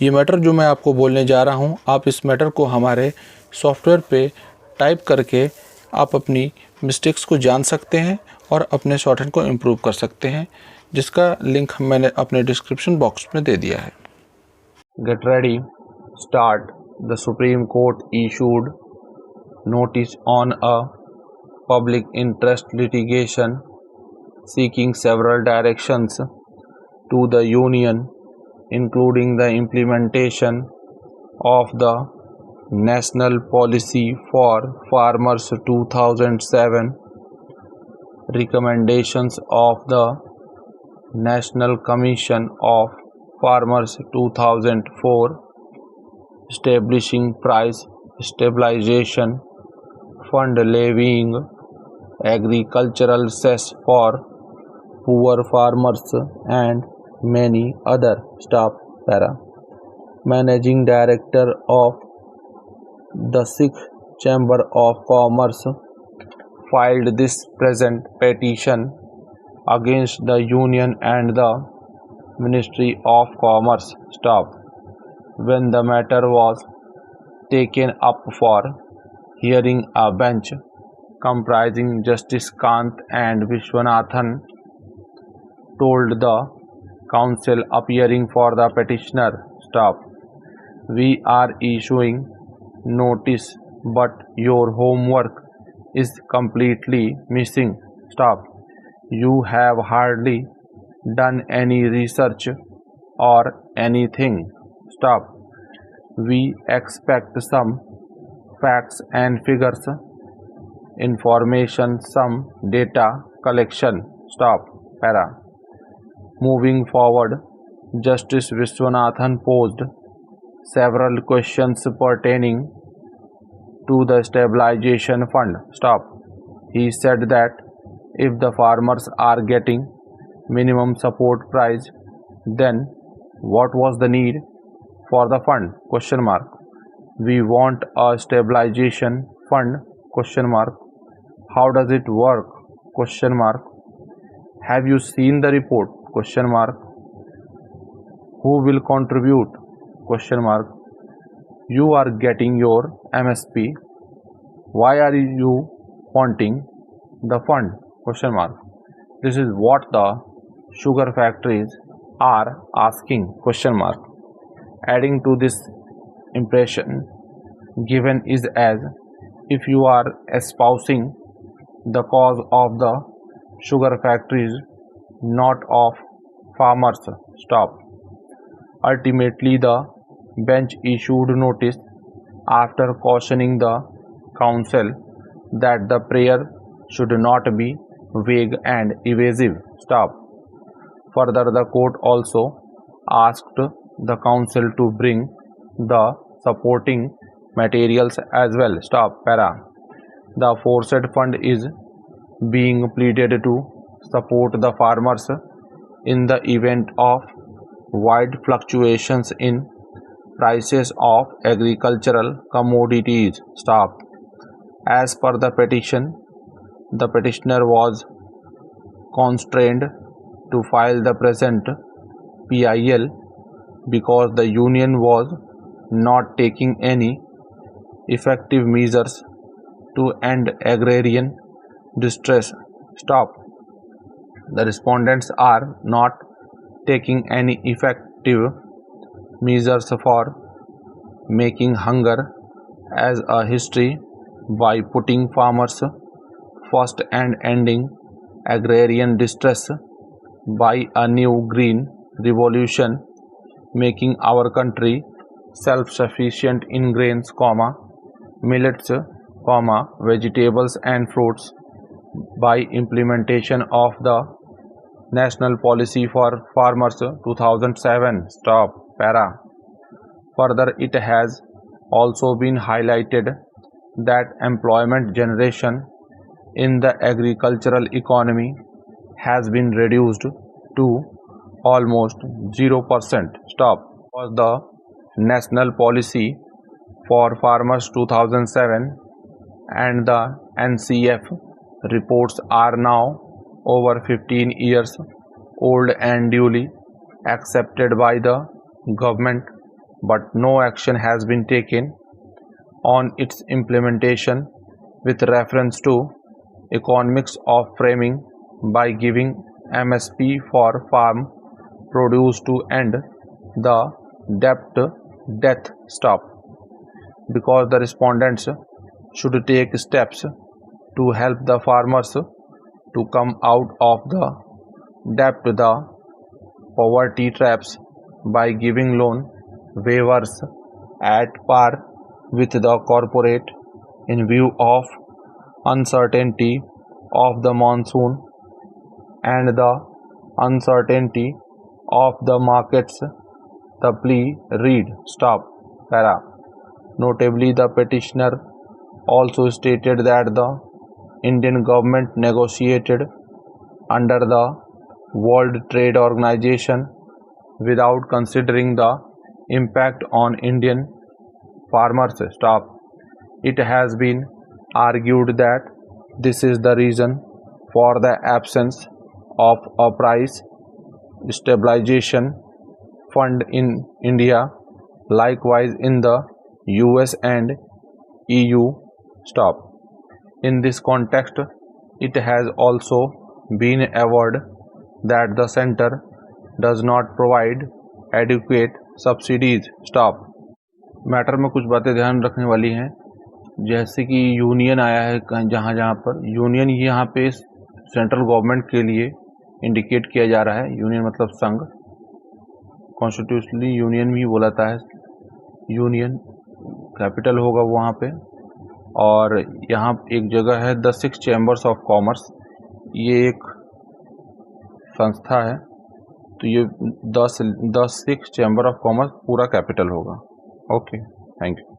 ये मैटर जो मैं आपको बोलने जा रहा हूँ, आप इस मैटर को हमारे सॉफ्टवेयर पे टाइप करके आप अपनी मिस्टेक्स को जान सकते हैं और अपने शॉर्टहैंड को इम्प्रूव कर सकते हैं, जिसका लिंक मैंने अपने डिस्क्रिप्शन बॉक्स में दे दिया है। Get ready. Start. The Supreme Court issued notice on a public interest litigation seeking several directions to the Union, including the implementation of the National Policy for Farmers 2007, recommendations of the National Commission of Farmers 2004, establishing price stabilization fund, levying agricultural cess for poor farmers, and many other stuff. Para. Managing Director of the 6th Chamber of Commerce filed this present petition against the Union and the Ministry of Commerce staff when the matter was taken up for hearing. A bench comprising Justice Kant and Vishwanathan told the counsel appearing for the petitioner staff, "We are issuing notice, but your homework is completely missing. Staff, you have hardly done any research or anything. Staff, we expect some facts and figures, information, some data collection." Staff. Para. Moving forward, Justice Vishwanathan posed several questions pertaining to the stabilization fund. Stop. He said that if the farmers are getting minimum support price, then what was the need for the fund? Question mark. We want a stabilization fund? Question mark. How does it work? Question mark. Have you seen the report? Question mark. Who will contribute? Question mark. You are getting your MSP. Why are you wanting the fund? Question mark. This is what the sugar factories are asking. Question mark. Adding to this impression given is as if you are espousing the cause of the sugar factories, not of farmers. Stop. Ultimately, the bench issued notice after cautioning the counsel that the prayer should not be vague and evasive. Stop. Further, the court also asked the counsel to bring the supporting materials as well. Stop. Para. The aforesaid fund is being pleaded to support the farmers in the event of wide fluctuations in prices of agricultural commodities. Stop. As per the petition, the petitioner was constrained to file the present PIL because the union was not taking any effective measures to end agrarian distress. Stop. The respondents are not taking any effective measures for making hunger as a history by putting farmers first and ending agrarian distress by a new green revolution, making our country self-sufficient in grains, millets, vegetables and fruits by implementation of the National Policy for Farmers 2007. Stop. Para. Further, it has also been highlighted that employment generation in the agricultural economy has been reduced to almost 0%. Stop. Was the National Policy for Farmers 2007 and the NCF reports are now over 15 years old and duly accepted by the government but no action has been taken on its implementation with reference to economics of framing by giving MSP for farm produce to end the debt death stop, because the respondents should take steps to help the farmers to come out of the debt, the poverty traps, by giving loan waivers at par with the corporate in view of uncertainty of the monsoon and the uncertainty of the markets. The plea read stop para. Notably, the petitioner also stated that the Indian government negotiated under the World Trade Organization without considering the impact on Indian farmers. Stop. It has been argued that this is the reason for the absence of a price stabilization fund in India, likewise in the US and EU. Stop. In this context, it has also been averred that the center does not provide adequate subsidies. Stop. Matter में कुछ बातें ध्यान रखने वाली हैं, जैसे कि union आया है जहाँ जहाँ पर यूनियन यहाँ पे सेंट्रल गवर्नमेंट के लिए इंडिकेट किया जा रहा है। यूनियन मतलब संघ, कॉन्स्टिट्यूशनली यूनियन भी बोलाता है। यूनियन कैपिटल होगा वहाँ पे, और यहाँ एक जगह है द 6 चैम्बर्स ऑफ कॉमर्स, ये एक संस्था है, तो ये 6 चैम्बर ऑफ कॉमर्स पूरा कैपिटल होगा। Okay, thank you.